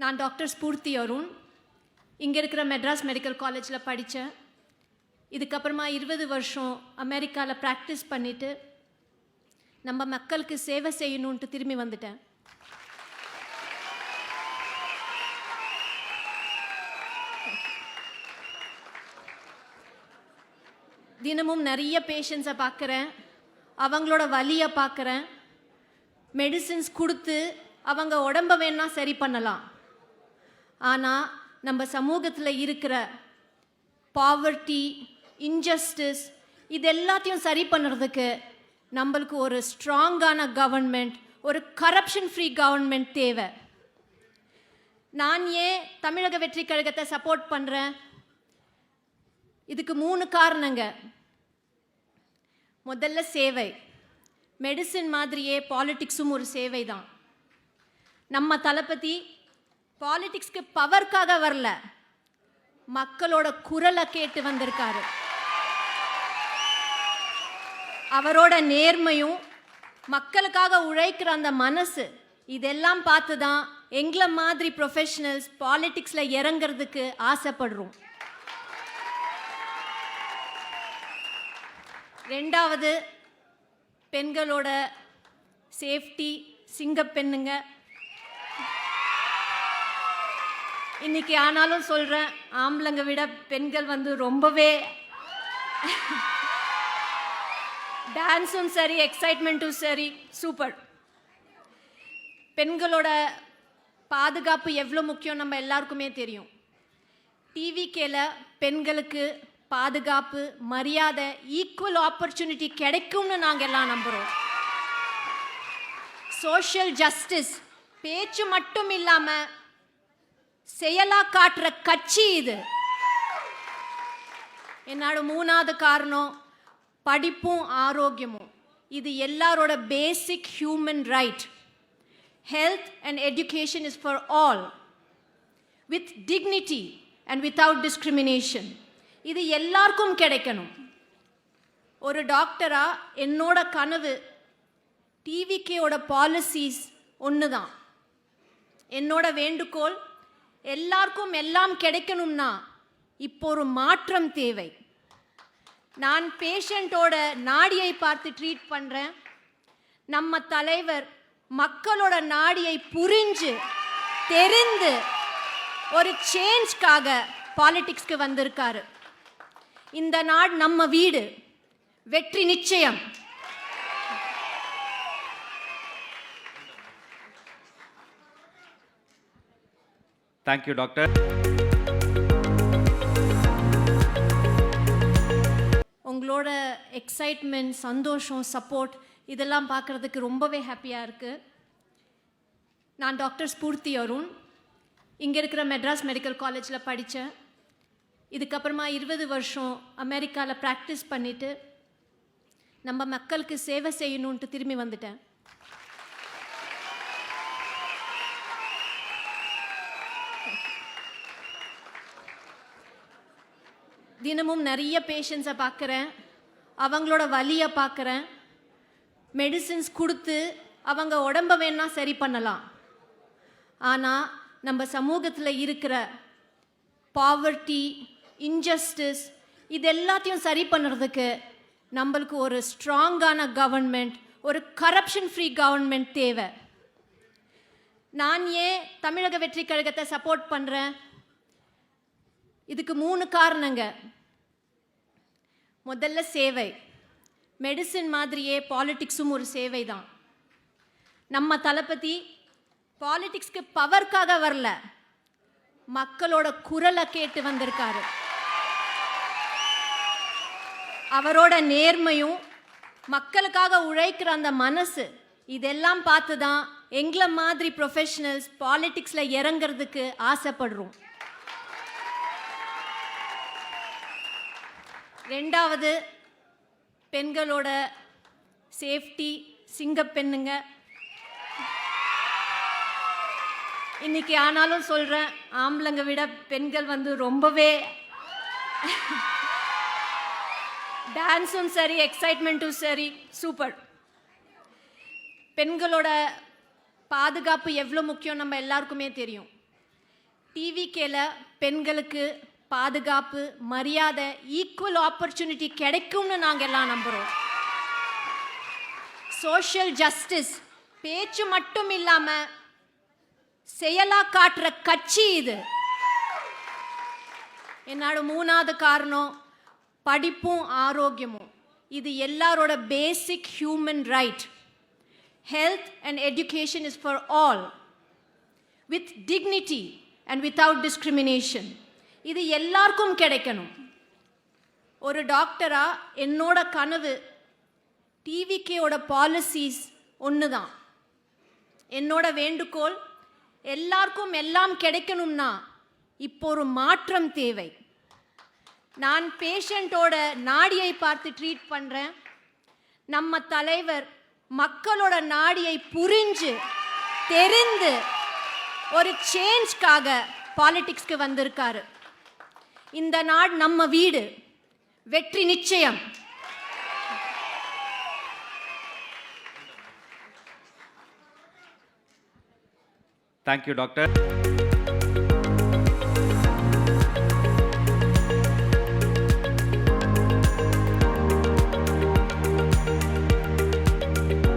நான் டாக்டர் ஸ்பூர்த்தி அருண். இங்கே இருக்கிற மெட்ராஸ் மெடிக்கல் காலேஜில் படித்தேன். இதுக்கப்புறமா 20 வருஷம் அமெரிக்காவில் ப்ராக்டிஸ் பண்ணிவிட்டு நம்ம மக்களுக்கு சேவை செய்யணுன்ட்டு திரும்பி வந்துட்டேன். தினமும் நிறைய பேஷண்ட்ஸை பார்க்குறேன், அவங்களோட வலியை பார்க்குறேன். மெடிசின்ஸ் கொடுத்து அவங்க உடம்பை வேணா சரி பண்ணலாம். ஆனால் நம்ம சமூகத்தில் இருக்கிற பாவர்ட்டி, இன்ஜஸ்டிஸ் இது எல்லாத்தையும் சரி பண்ணுறதுக்கு நம்மளுக்கு ஒரு ஸ்ட்ராங்கான கவர்மெண்ட், ஒரு கரப்ஷன் ஃப்ரீ கவர்மெண்ட் தேவை. நான் ஏன் தமிழக வெற்றி கழகத்தை சப்போர்ட் பண்ணுறேன்? இதுக்கு 3 காரணங்க. முதல்ல சேவை. மெடிசின் மாதிரியே பாலிடிக்ஸும் ஒரு சேவை தான். நம்ம தளபதி பாலிடிக்ஸ்க்கு பவர்க்காக வரல, மக்களோட குரலை கேட்டு வந்திருக்காரு. அவரோட நேர்மையும் மக்களுக்காக உழைக்கிற அந்த மனசு இதெல்லாம் பார்த்து தான் எங்களை மாதிரி ப்ரொஃபஷனல்ஸ் பாலிடிக்ஸில் இறங்கிறதுக்கு ஆசைப்படுறோம். ரெண்டாவது, பெண்களோட சேஃப்டி. சிங்கப்பெண்ணுங்க இன்னைக்கு ஆனாலும் சொல்கிறேன், ஆம்பளைங்க விட பெண்கள் ரொம்பவே டான்ஸும் சரி, எக்ஸைட்மெண்ட்டும் சரி, சூப்பர். பெண்களோட பாதுகாப்பு எவ்வளோ முக்கியம் நம்ம எல்லாருக்குமே தெரியும். டிவிகேல பெண்களுக்கு பாதுகாப்பு, மரியாதை, ஈக்குவல் ஆப்பர்ச்சுனிட்டி கிடைக்கும்னு நாங்கள் எல்லாம் நம்புகிறோம். சோஷியல் ஜஸ்டிஸ் பேச்சு மட்டும் இல்லாமல் செயலா காட்டுற கட்சி இது. என்னோட 3வது காரணம் படிப்பும் ஆரோக்கியமும். இது எல்லாரோட பேசிக் human right. Health and education is for all with dignity and without discrimination. இது எல்லாருக்கும் கிடைக்கணும். ஒரு டாக்டரா என்னோட கனவு டிவிகேயோட பாலிசிஸ் ஒன்று தான். என்னோட வேண்டுகோள், எல்லாருக்கும் எல்லாம் கிடைக்கணும்னா இப்போ ஒரு மாற்றம் தேவை. நான் பேஷண்ட்டோட நாடியை பார்த்து ட்ரீட் பண்ணுறேன். நம்ம தலைவர் மக்களோட நாடியை புரிஞ்சு தெரிந்து ஒரு சேஞ்ச்காக பாலிடிக்ஸ்க்கு வந்திருக்காரு. இந்த நாடு நம்ம வீடு, வெற்றி நிச்சயம். Thank you, doctor. உங்களோட எக்ஸைட்மெண்ட், சந்தோஷம், சப்போர்ட் இதெல்லாம் பார்க்குறதுக்கு ரொம்பவே ஹாப்பியாக இருக்குது. நான் டாக்டர் ஸ்பூர்த்தி அருண். இங்கே இருக்கிற மெட்ராஸ் மெடிக்கல் காலேஜில் படித்தேன். இதுக்கப்புறமா 20 வருஷம் அமெரிக்காவில் ப்ராக்டிஸ் பண்ணிவிட்டு நம்ம மக்களுக்கு சேவை செய்யணுன்ட்டு திரும்பி வந்துட்டேன். தினமும் நிறைய பேஷண்ட்ஸை பார்க்குறேன், அவங்களோட வலியை பார்க்குறேன். மெடிசின்ஸ் கொடுத்து அவங்க உடம்பை வேணா சரி பண்ணலாம். ஆனால் நம்ம சமூகத்தில் இருக்கிற பாவர்ட்டி, இன்ஜஸ்டிஸ் இது எல்லாத்தையும் சரி பண்ணுறதுக்கு நம்மளுக்கு ஒரு ஸ்ட்ராங்கான கவர்மெண்ட், ஒரு கரப்ஷன் ஃப்ரீ கவர்மெண்ட் தேவை. நான் ஏன் தமிழக வெற்றி கழகத்தை சப்போர்ட் பண்ணுறேன்? இதுக்கு 3 காரணங்க. முதல்ல சேவை. மெடிசின் மாதிரியே பாலிடிக்ஸும் ஒரு சேவை தான். நம்ம தளபதி பாலிடிக்ஸ்க்கு பவர்க்காக வரல, மக்களோட குரலை கேட்டு வந்திருக்காரு. அவரோட நேர்மையும் மக்களுக்காக உழைக்கிற அந்த மனசு இதெல்லாம் பார்த்து தான் எங்களை மாதிரி ப்ரொஃபஷனல்ஸ் பாலிடிக்ஸில் இறங்கிறதுக்கு ஆசைப்படுறோம். ரெண்டாவது, பெண்களோட சேஃப்டி. சிங்கப்பெண்ணுங்க இன்னைக்கு ஆனாலும் சொல்கிறேன், ஆம்பளைங்க விட பெண்கள் ரொம்பவே டான்ஸும் சரி, எக்ஸைட்மெண்ட்டும் சரி, சூப்பர். பெண்களோட பாதுகாப்பு எவ்வளோ முக்கியம் நம்ம எல்லாருக்குமே தெரியும். டிவிகேல பெண்களுக்கு பாதுகாப்பு மரியாதை ஈக்குவல் ஆப்பர்ச்சுனிட்டி கிடைக்கும்னு நாங்கள் எல்லாம் நம்புகிறோம். சோஷியல் ஜஸ்டிஸ் பேச்சு மட்டும் இல்லாமல் செயலா காட்டுற கட்சி இது. என்னோட மூணாவது காரணம் படிப்பும் ஆரோக்கியமும். இது எல்லாரோட பேசிக் human right. Health and education is for all with dignity and without discrimination. இது எல்லாருக்கும் கிடைக்கணும். ஒரு டாக்டரா என்னோட கனவு டிவிகேயோட பாலிசிஸ் ஒன்று தான். என்னோட வேண்டுகோள் எல்லாருக்கும் எல்லாம் கிடைக்கணும்னா இப்போ ஒரு மாற்றம் தேவை. நான் பேஷண்ட்டோட நாடியை பார்த்து ட்ரீட் பண்ணுறேன். நம்ம தலைவர் மக்களோட நாடியை புரிஞ்சு தெரிந்து ஒரு சேஞ்ச்காக பாலிடிக்ஸ்க்கு வந்திருக்காரு. இந்த நாடு நம்ம வீடு. வெற்றி நிச்சயம். Thank you, Doctor.